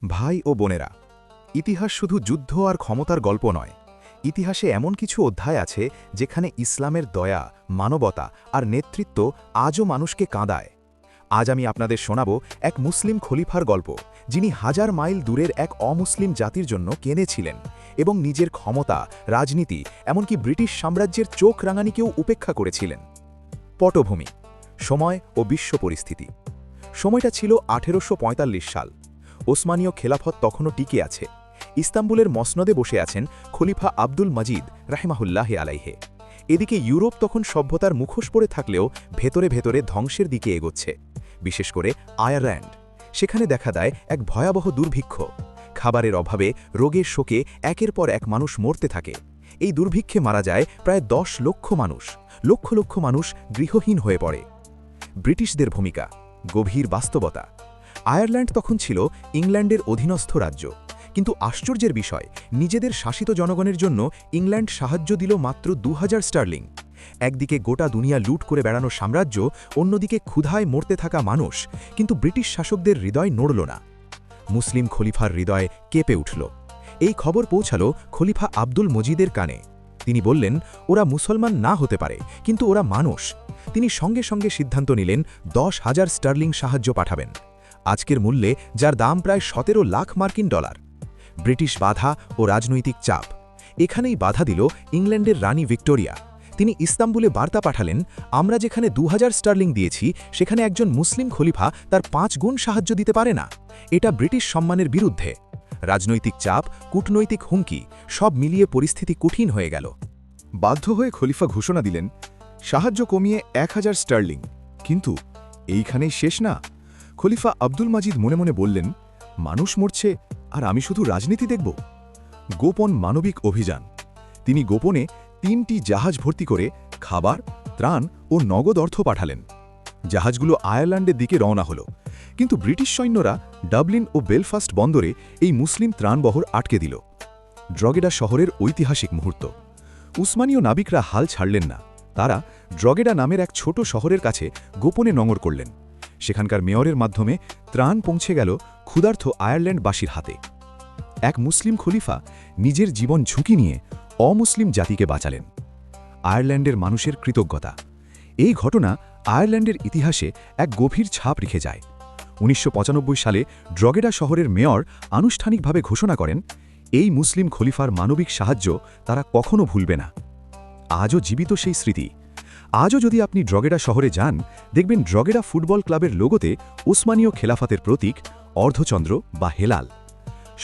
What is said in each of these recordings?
ভাই ও বোনেরা, ইতিহাস শুধু যুদ্ধ আর ক্ষমতার গল্প নয়। ইতিহাসে এমন কিছু অধ্যায় আছে যেখানে ইসলামের দয়া, মানবতা আর নেতৃত্ব আজও মানুষকে কাঁদায়। আজ আমি আপনাদের শোনাব এক মুসলিম খলিফার গল্প, যিনি হাজার মাইল দূরের এক অমুসলিম জাতির জন্য কেঁদেছিলেন এবং নিজের ক্ষমতা, রাজনীতি, এমনকি ব্রিটিশ সাম্রাজ্যের চোখ রাঙানিকেও উপেক্ষা করেছিলেন। পটভূমি, সময় ও বিশ্ব পরিস্থিতি। সময়টা ছিল 1845 সাল। ওসমানীয় খেলাফত তখনও টিকে আছে। ইস্তাম্বুলের মসনদে বসে আছেন খলিফা আব্দুল মজিদ রাহিমাহুল্লাহে আলাইহে। এদিকে ইউরোপ তখন সভ্যতার মুখোশ পড়ে থাকলেও ভেতরে ভেতরে ধ্বংসের দিকে এগোচ্ছে। বিশেষ করে আয়ারল্যান্ড, সেখানে দেখা দেয় এক ভয়াবহ দুর্ভিক্ষ। খাবারের অভাবে, রোগের শোকে একের পর এক মানুষ মরতে থাকে। এই দুর্ভিক্ষে মারা যায় প্রায় 10 লক্ষ মানুষ। লক্ষ লক্ষ মানুষ গৃহহীন হয়ে পড়ে। ব্রিটিশদের ভূমিকা, গভীর বাস্তবতা। আয়ারল্যান্ড তখন ছিল ইংল্যান্ডের অধীনস্থ রাজ্য, কিন্তু আশ্চর্যের বিষয়, নিজেদের শাসিত জনগণের জন্য ইংল্যান্ড সাহায্য দিল মাত্র 2000 স্টার্লিং। একদিকে গোটা দুনিয়া লুট করে বেড়ানো সাম্রাজ্য, অন্যদিকে ক্ষুধায় মরতে থাকা মানুষ, কিন্তু ব্রিটিশ শাসকদের হৃদয় নড়ল না। মুসলিম খলিফার হৃদয় কেঁপে উঠল। এই খবর পৌঁছালো খলিফা আব্দুল মজিদের কানে। তিনি বললেন, ওরা মুসলমান না হতে পারে, কিন্তু ওরা মানুষ। তিনি সঙ্গে সঙ্গে সিদ্ধান্ত নিলেন 10,000 স্টার্লিং সাহায্য পাঠাবেন, আজকের মূল্যে যার দাম প্রায় 17 লাখ মার্কিন ডলার। ব্রিটিশ বাধা ও রাজনৈতিক চাপ, এখানেই বাধা দিল ইংল্যান্ডের রানী ভিক্টোরিয়া। তিনি ইস্তাম্বুলে বার্তা পাঠালেন, আমরা যেখানে 2000 স্টার্লিং দিয়েছি, সেখানে একজন মুসলিম খলিফা তার 5 গুণ সাহায্য দিতে পারে না। এটা ব্রিটিশ সম্মানের বিরুদ্ধে। রাজনৈতিক চাপ, কূটনৈতিক হুমকি, সব মিলিয়ে পরিস্থিতি কঠিন হয়ে গেল। বাধ্য হয়ে খলিফা ঘোষণা দিলেন, সাহায্য কমিয়ে 1000 স্টার্লিং। কিন্তু এইখানেই শেষ না। খলিফা আব্দুল মজিদ মনে মনে বললেন, মানুষ মরছে আর আমি শুধু রাজনীতি দেখব। গোপন মানবিক অভিযান। তিনি গোপনে 3টি জাহাজ ভর্তি করে খাবার, ত্রাণ ও নগদ অর্থ পাঠালেন। জাহাজগুলো আয়ারল্যান্ডের দিকে রওনা হল, কিন্তু ব্রিটিশ সৈন্যরা ডাবলিন ও বেলফাস্ট বন্দরে এই মুসলিম ত্রাণবহর আটকে দিল। ড্রগেডা শহরের ঐতিহাসিক মুহূর্ত। উসমানীয় নাবিকরা হাল ছাড়লেন না। তারা ড্রগেডা নামের এক ছোট শহরের কাছে গোপনে নোঙর করলেন। সেখানকার মেয়রের মাধ্যমে ত্রাণ পৌঁছে গেল ক্ষুধার্ত আয়ারল্যান্ডবাসীর হাতে। এক মুসলিম খলিফা নিজের জীবন ঝুঁকি নিয়ে অমুসলিম জাতিকে বাঁচালেন। আয়ারল্যান্ডের মানুষের কৃতজ্ঞতা। এই ঘটনা আয়ারল্যান্ডের ইতিহাসে এক গভীর ছাপ রেখে যায়। 1995 সালে ড্রগেডা শহরের মেয়র আনুষ্ঠানিকভাবে ঘোষণা করেন, এই মুসলিম খলিফার মানবিক সাহায্য তারা কখনো ভুলবে না। আজও জীবিত সেই স্মৃতি। আজও যদি আপনি ড্রগেডা শহরে যান, দেখবেন ড্রগেডা ফুটবল ক্লাবের লোগোতে ওসমানীয় খেলাফতের প্রতীক অর্ধচন্দ্র বা হেলাল।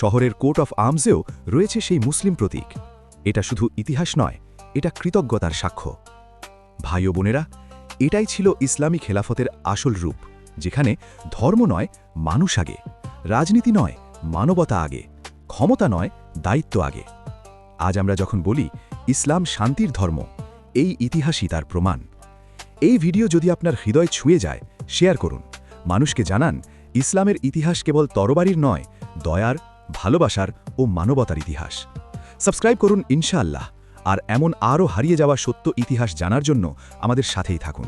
শহরের কোর্ট অফ আর্মসেও রয়েছে সেই মুসলিম প্রতীক। এটা শুধু ইতিহাস নয়, এটা কৃতজ্ঞতার সাক্ষ্য। ভাই ও বোনেরা, এটাই ছিল ইসলামী খেলাফতের আসল রূপ, যেখানে ধর্ম নয়, মানুষ আগে, রাজনীতি নয়, মানবতা আগে, ক্ষমতা নয়, দায়িত্ব আগে। আজ আমরা যখন বলি ইসলাম শান্তির ধর্ম, এই ইতিহাসই তার প্রমাণ। এই ভিডিও যদি আপনার হৃদয় ছুঁয়ে যায়, শেয়ার করুন। মানুষকে জানান, ইসলামের ইতিহাস কেবল তরবারির নয়, দয়ার, ভালোবাসার ও মানবতার ইতিহাস। সাবস্ক্রাইব করুন ইনশাআল্লাহ, আর এমন আরও হারিয়ে যাওয়া সত্য ইতিহাস জানার জন্য আমাদের সাথেই থাকুন।